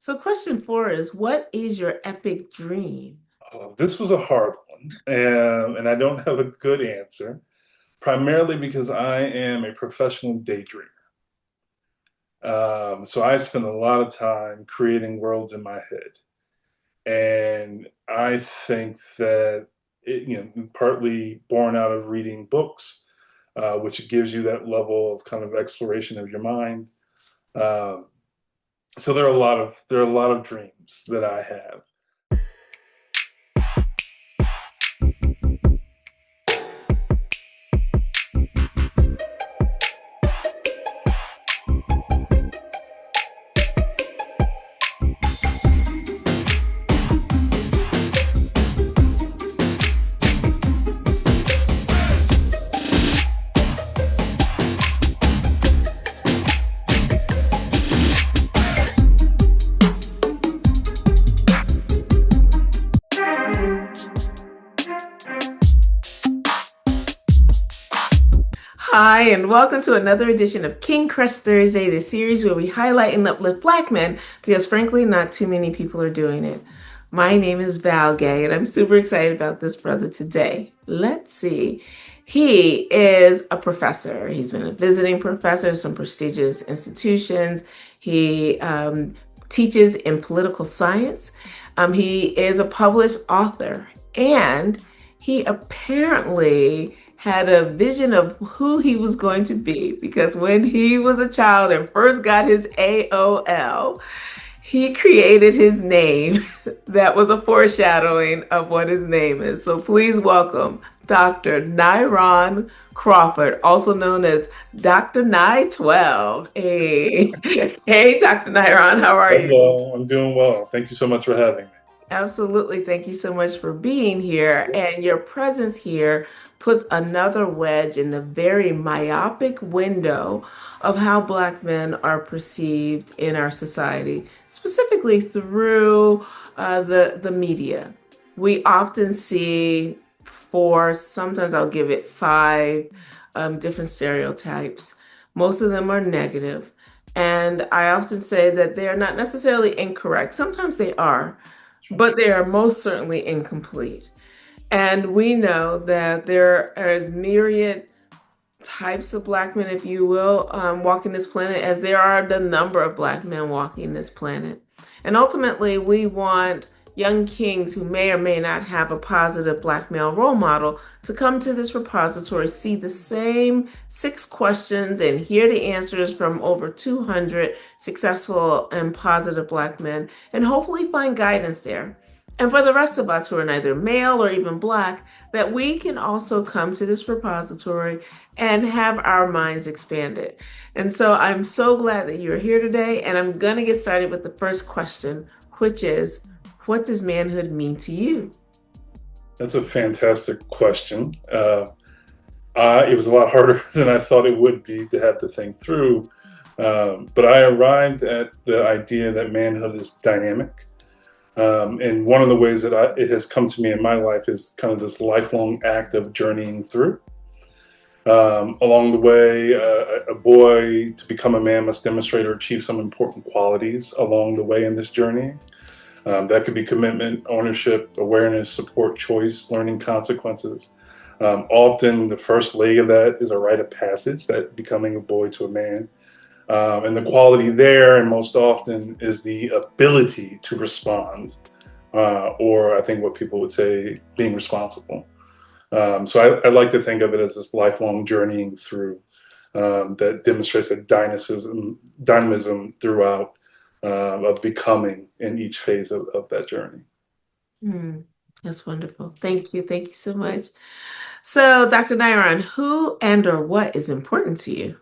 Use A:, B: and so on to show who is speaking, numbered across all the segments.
A: So question 4 is, what is your epic dream?
B: This was a hard one, and I don't have a good answer, primarily because I am a professional daydreamer. So I spend a lot of time creating worlds in my head, and I think that partly born out of reading books, which gives you that level of kind of exploration of your mind. Um, so there are a lot of dreams that I have.
A: Hi, and welcome to another edition of King Crush Thursday, the series where we highlight and uplift Black men because, frankly, not too many people are doing it. My name is Val Gay, and I'm super excited about this brother today. Let's see. He is a professor. He's been a visiting professor at some prestigious institutions. He teaches in political science. He is a published author, and he apparently had a vision of who he was going to be because when he was a child and first got his AOL, he created his name that was a foreshadowing of what his name is. So please welcome Dr. Nyron Crawford, also known as Dr. Ny 12. Hey, hey, Dr. Nyron, how are you?
B: Hello, I'm doing well. Thank you so much for having me.
A: Absolutely. Thank you so much for being here. And your presence here puts another wedge in the very myopic window of how Black men are perceived in our society, specifically through the media. We often see four, sometimes I'll give it five different stereotypes. Most of them are negative. And I often say that they are not necessarily incorrect. Sometimes they are, but they are most certainly incomplete. And we know that there are myriad types of Black men, if you will, walking this planet, as there are the number of Black men walking this planet. And ultimately, we want young kings who may or may not have a positive Black male role model to come to this repository, see the same 6 questions, and hear the answers from over 200 successful and positive Black men, and hopefully find guidance there. And for the rest of us who are neither male or even Black, that we can also come to this repository and have our minds expanded. And so I'm so glad that you're here today. And I'm going to get started with the first question, which is, what does manhood mean to you?
B: That's a fantastic question. It was a lot harder than I thought it would be to have to think through. But I arrived at the idea that manhood is dynamic. And one of the ways that it has come to me in my life is kind of this lifelong act of journeying through. Along the way, a boy to become a man must demonstrate or achieve some important qualities along the way in this journey. That could be commitment, ownership, awareness, support, choice, learning consequences. Often the first leg of that is a rite of passage, that becoming a boy to a man. And the quality there, and most often, is the ability to respond, or I think what people would say, being responsible. So I like to think of it as this lifelong journeying through that demonstrates a dynamism throughout of becoming in each phase of that journey.
A: Hmm, that's wonderful. Thank you. Thank you so much. So, Dr. Nyron, who and or what is important to you?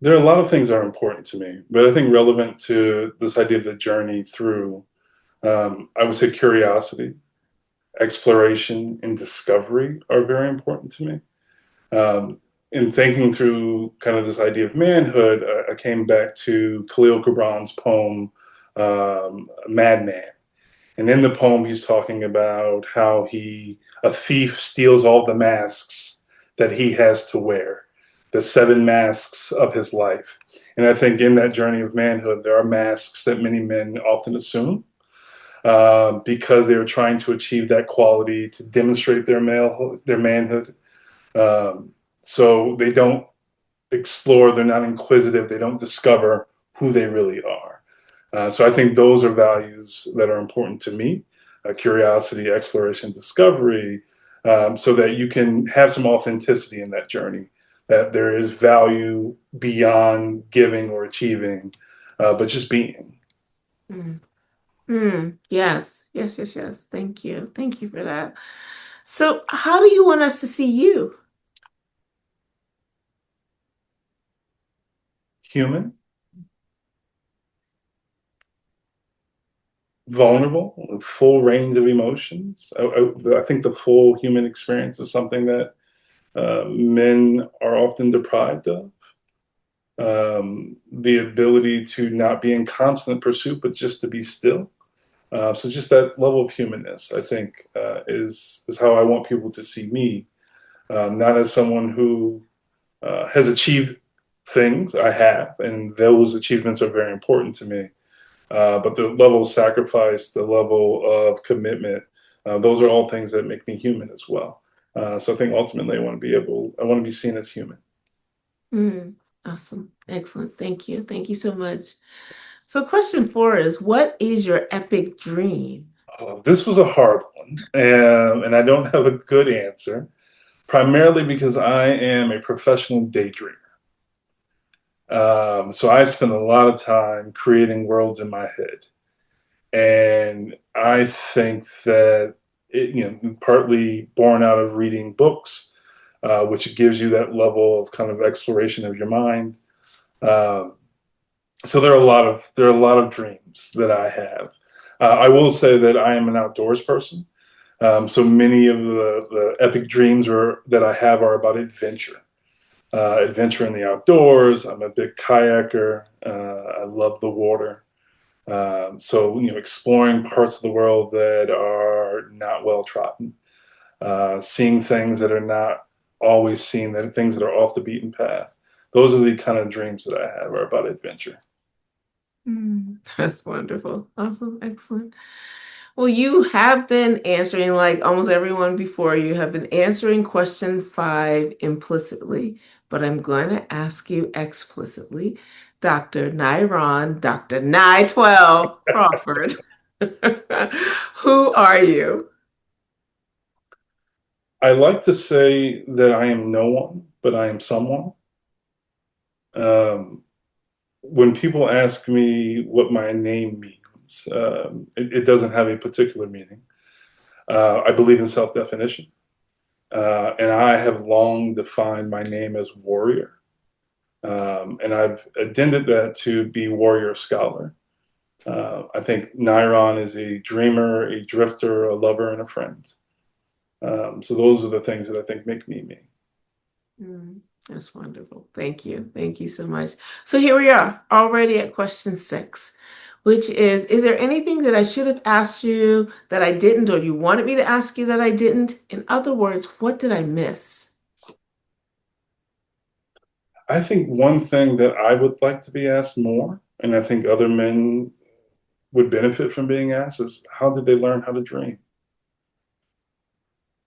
B: There are a lot of things that are important to me, but I think relevant to this idea of the journey through, I would say curiosity, exploration, and discovery are very important to me. In thinking through kind of this idea of manhood, I came back to Khalil Gibran's poem, Madman. And in the poem, he's talking about how a thief steals all the masks that he has to wear. the seven masks of his life. And I think in that journey of manhood, there are masks that many men often assume because they were trying to achieve that quality to demonstrate their manhood. Um, so they don't explore, they're not inquisitive, they don't discover who they really are. So I think those are values that are important to me, curiosity, exploration, discovery, so that you can have some authenticity in that journey, that there is value beyond giving or achieving, but just being.
A: Mm. Mm. Yes, yes, yes, yes. Thank you. Thank you for that. So, how do you want us to see you?
B: Human, vulnerable, full range of emotions. I think the full human experience is something that men are often deprived of. The ability to not be in constant pursuit, but just to be still. So just that level of humanness, I think, is how I want people to see me, not as someone who has achieved things. I have, and those achievements are very important to me. But the level of sacrifice, the level of commitment, those are all things that make me human as well. So I think ultimately I want to be seen as human.
A: Mm. Awesome. Excellent. Thank you. Thank you so much. So, question four is, what is your epic dream?
B: This was a hard one, and I don't have a good answer, primarily because I am a professional daydreamer. So I spend a lot of time creating worlds in my head. And I think that partly born out of reading books, which gives you that level of kind of exploration of your mind. Um, so there are a lot of dreams that I have. I will say that I am an outdoors person. So many of the epic dreams that I have are about adventure, adventure in the outdoors. I'm a big kayaker. I love the water. So exploring parts of the world that are not well trodden, seeing things that are not always seen, that things that are off the beaten path. Those are the kind of dreams that I have are about adventure.
A: Mm. That's wonderful. Awesome. Excellent. Well, you have been answering, like almost everyone before you, have been answering question five implicitly, but I'm going to ask you explicitly. Dr. Ny 12 Crawford. Who are you?
B: I like to say that I am no one, but I am someone. Um, when people ask me what my name means, it doesn't have a particular meaning. I believe in self definition. And I have long defined my name as warrior. And I've addended that to be warrior scholar. I think Nyron is a dreamer, a drifter, a lover, and a friend. So those are the things that I think make me me.
A: Mm, that's wonderful. Thank you. Thank you so much. So here we are, already at question six, which is there anything that I should have asked you that I didn't, or you wanted me to ask you that I didn't? In other words, what did I miss?
B: I think one thing that I would like to be asked more, and I think other men would benefit from being asked, is how did they learn how to dream?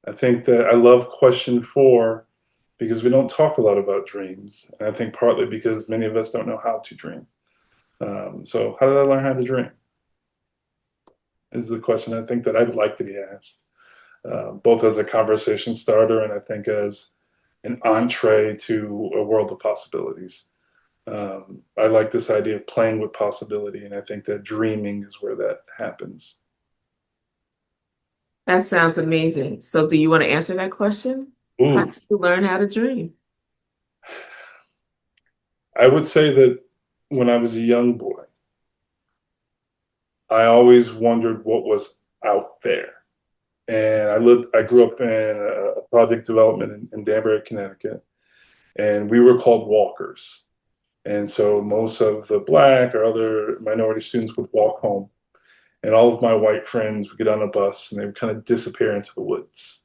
B: I think that I love question four because we don't talk a lot about dreams. And I think partly because many of us don't know how to dream. So, how did I learn how to dream? Is the question I think that I would like to be asked, both as a conversation starter and I think as an entree to a world of possibilities. I like this idea of playing with possibility, and I think that dreaming is where that happens.
A: That sounds amazing. So do you want to answer that question? How
B: Ooh,
A: did you learn how to dream?
B: I would say that when I was a young boy, I always wondered what was out there. And I grew up in a project development in Danbury, Connecticut, and we were called walkers. And so most of the black or other minority students would walk home, and all of my white friends would get on a bus and they would kind of disappear into the woods.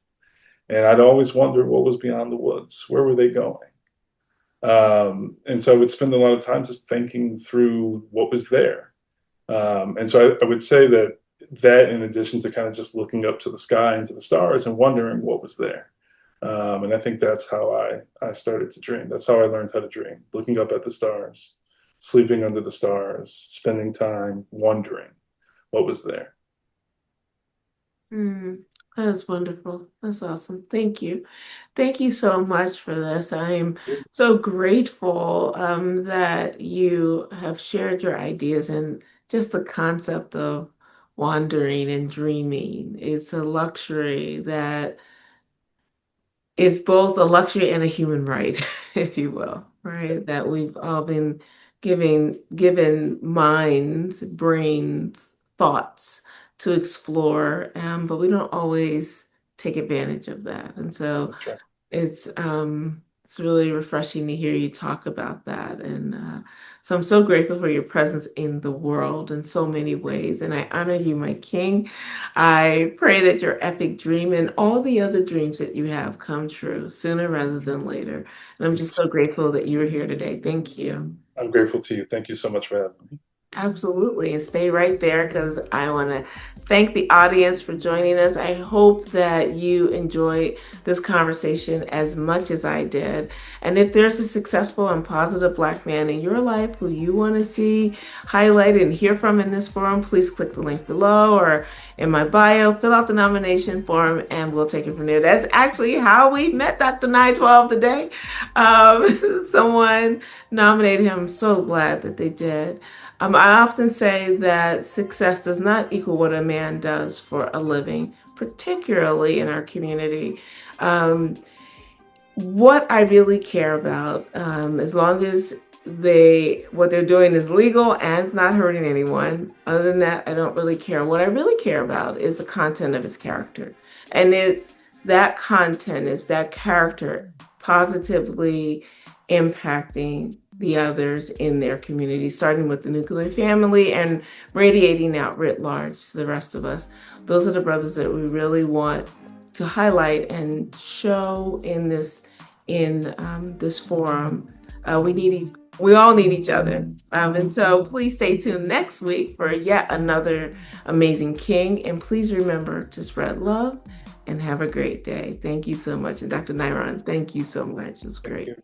B: And I'd always wonder what was beyond the woods. Where were they going? And so I would spend a lot of time just thinking through what was there. And so I would say that in addition to kind of just looking up to the sky and to the stars and wondering what was there. And I think that's how I started to dream. That's how I learned how to dream, looking up at the stars, sleeping under the stars, spending time wondering what was there.
A: Mm, that is wonderful. That's awesome. Thank you. Thank you so much for this. I am so grateful that you have shared your ideas and just the concept of wandering and dreaming. It's a luxury that is both a luxury and a human right, if you will, right? That we've all been given minds, brains, thoughts to explore, but we don't always take advantage of that. And so
B: That's right.
A: it's really refreshing to hear you talk about that. And so I'm so grateful for your presence in the world in so many ways. And I honor you, my king. I pray that your epic dream and all the other dreams that you have come true sooner rather than later. And I'm just so grateful that you were here today. Thank you.
B: I'm grateful to you. Thank you so much for having me.
A: Absolutely. And stay right there because I want to thank the audience for joining us. I hope that you enjoyed this conversation as much as I did. And if there's a successful and positive Black man in your life who you want to see highlighted and hear from in this forum, please click the link below or in my bio, fill out the nomination form, and we'll take it from there. That's actually how we met Dr. 912 today. Someone nominated him. I'm so glad that they did. I often say that success does not equal what a man does for a living, particularly in our community. Um, what I really care about, as long as what they're doing is legal and it's not hurting anyone. Other than that, I don't really care. What I really care about is the content of his character, and it's that content, is that character positively impacting the others in their community, starting with the nuclear family and radiating out writ large to the rest of us. Those are the brothers that we really want to highlight and show in this forum. We all need each other. And so please stay tuned next week for yet another amazing king. And please remember to spread love and have a great day. Thank you so much. And Dr. Nyron, thank you so much. It was
B: Thank
A: great.
B: you.